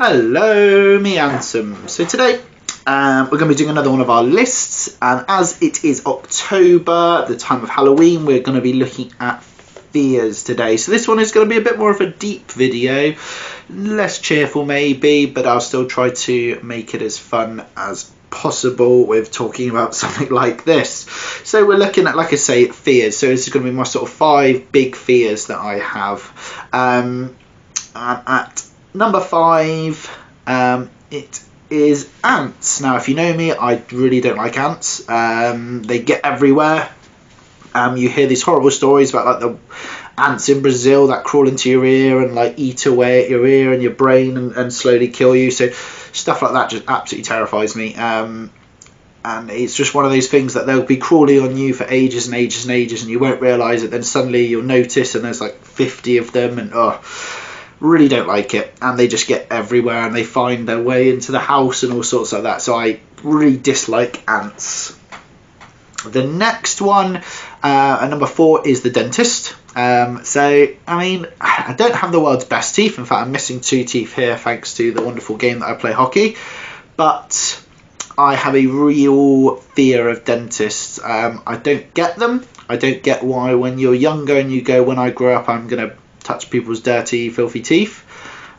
Hello, me handsome. So today we're going to be doing another one of our lists, and as it is October, the time of Halloween, we're going to be looking at fears today. So this one is going to be a bit more of a deep video, less cheerful maybe, but I'll still try to make it as fun as possible with talking about something like this. So we're looking at, like I say, fears. So this is going to be my sort of 5 big fears that I have. At number 5, it is ants. Now, if you know me, I really don't like ants. They get everywhere. You hear these horrible stories about like the ants in Brazil that crawl into your ear and like eat away at your ear and your brain and slowly kill you. So stuff like that just absolutely terrifies me. And it's just one of those things that they'll be crawling on you for ages and ages and ages, and you won't realise it. Then suddenly you'll notice, and there's like 50 of them, and really don't like it. And they just get everywhere, and they find their way into the house and all sorts like that. So I really dislike ants. The next one, at number 4, is the dentist. So, I mean, I don't have the world's best teeth. In fact, I'm missing 2 teeth here thanks to the wonderful game that I play hockey. But I have a real fear of dentists. I don't get them. I don't get why when you're younger and you go, when I grow up, I'm going to touch people's dirty, filthy teeth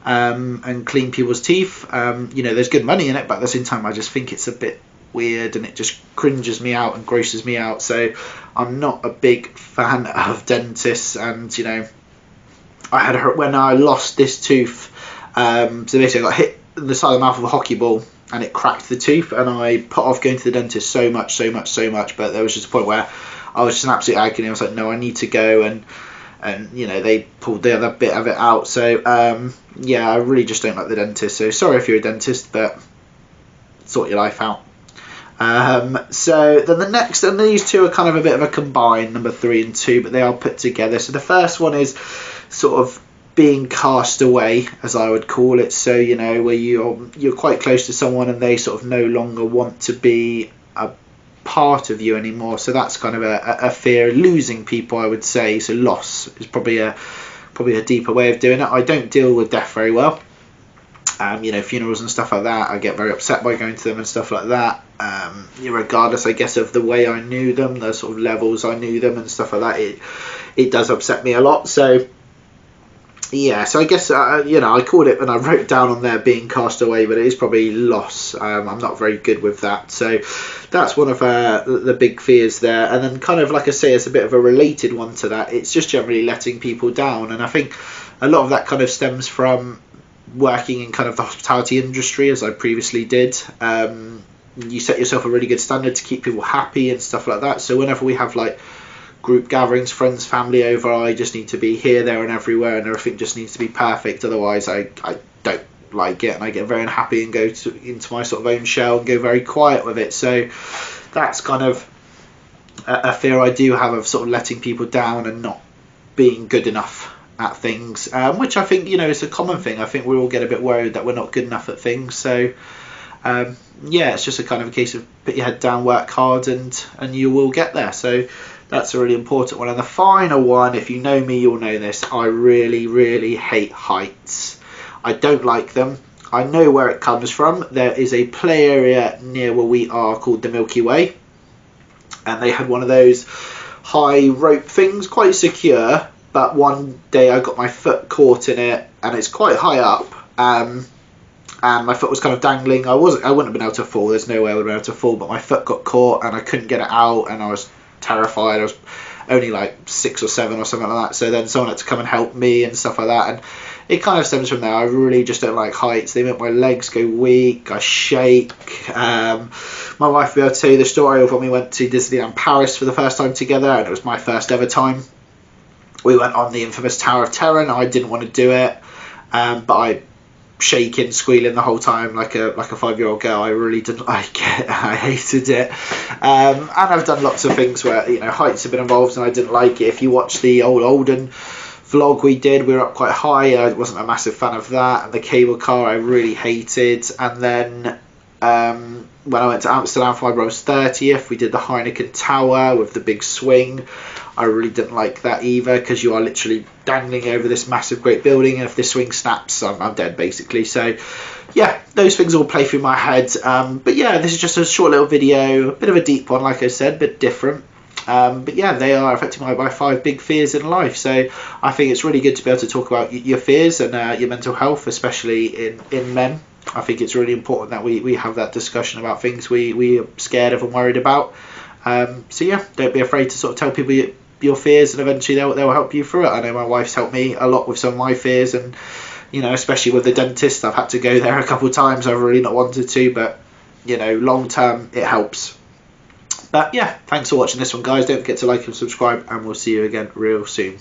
and clean people's teeth. There's good money in it, but at the same time, I just think it's a bit weird and it just cringes me out and grosses me out. So I'm not a big fan of dentists. And I had when I lost this tooth, so basically I got hit in the side of the mouth with a hockey ball and it cracked the tooth, and I put off going to the dentist so much, but there was just a point where I was just in absolute agony. I was like, no, I need to go, and they pulled the other bit of it out. So I really just don't like the dentist. So sorry if you're a dentist, but sort your life out. So then the next, and these two are kind of a bit of a combined, number 3 and 2, but they are put together. So the first one is sort of being cast away, as I would call it. So where you're quite close to someone and they sort of no longer want to be a part of you anymore. So that's kind of a fear. Losing people, I would say. So loss is probably a deeper way of doing it. I don't deal with death very well. Funerals and stuff like that, I get very upset by going to them and stuff like that. Regardless, I guess, of the way I knew them, the sort of levels I knew them and stuff like that, it does upset me a lot. So so I guess I called it, and I wrote down on there being cast away, but it is probably loss. I'm not very good with that. So that's one of the big fears there. And then kind of, like I say, it's a bit of a related one to that. It's just generally letting people down, and I think a lot of that kind of stems from working in kind of the hospitality industry, as I previously did. You set yourself a really good standard to keep people happy and stuff like that. So whenever we have like group gatherings, friends, family over, I just need to be here, there and everywhere, and everything just needs to be perfect. Otherwise I don't like it, and I get very unhappy and go into my sort of own shell and go very quiet with it. So that's kind of a fear I do have, of sort of letting people down and not being good enough at things, which I think is a common thing. I think we all get a bit worried that we're not good enough at things. So it's just a kind of a case of put your head down, work hard, and you will get there. So that's a really important one. And the final one, if you know me, you'll know this, I really hate heights. I don't like them. I know where it comes from. There is a play area near where we are called the Milky Way, and they had one of those high rope things, quite secure. But one day I got my foot caught in it, and it's quite high up, and my foot was kind of dangling. I wouldn't have been able to fall. There's no way I would have been able to fall, but my foot got caught and I couldn't get it out, and I was terrified. I was only like 6 or 7 or something like that. So then someone had to come and help me and stuff like that. And it kind of stems from there. I really just don't like heights. They make my legs go weak. I shake. My wife will be able to tell you the story of when we went to Disneyland Paris for the first time together, and it was my first ever time. We went on the infamous Tower of Terror, and I didn't want to do it, but I shaking, squealing the whole time like a 5-year-old girl. I really didn't like it. I hated it. And I've done lots of things where heights have been involved and I didn't like it. If you watch the old Olden vlog we did, we were up quite high. I wasn't a massive fan of that. And the cable car I really hated. And then when I went to Amsterdam for my brother's 30th, we did the Heineken Tower with the big swing. I really didn't like that either, because you are literally dangling over this massive great building, and if this swing snaps, I'm dead basically. So yeah, those things all play through my head. But yeah, this is just a short little video, a bit of a deep one, like I said, but different. But yeah, they are affected by 5 big fears in life. So I think it's really good to be able to talk about your fears and your mental health, especially in men. I think it's really important that we have that discussion about things we are scared of and worried about. So yeah, don't be afraid to sort of tell people your fears, and eventually they'll help you through it. I know my wife's helped me a lot with some of my fears, and especially with the dentist, I've had to go there a couple of times. I've really not wanted to, but long term it helps. But yeah, thanks for watching this one, guys. Don't forget to like and subscribe, and we'll see you again real soon.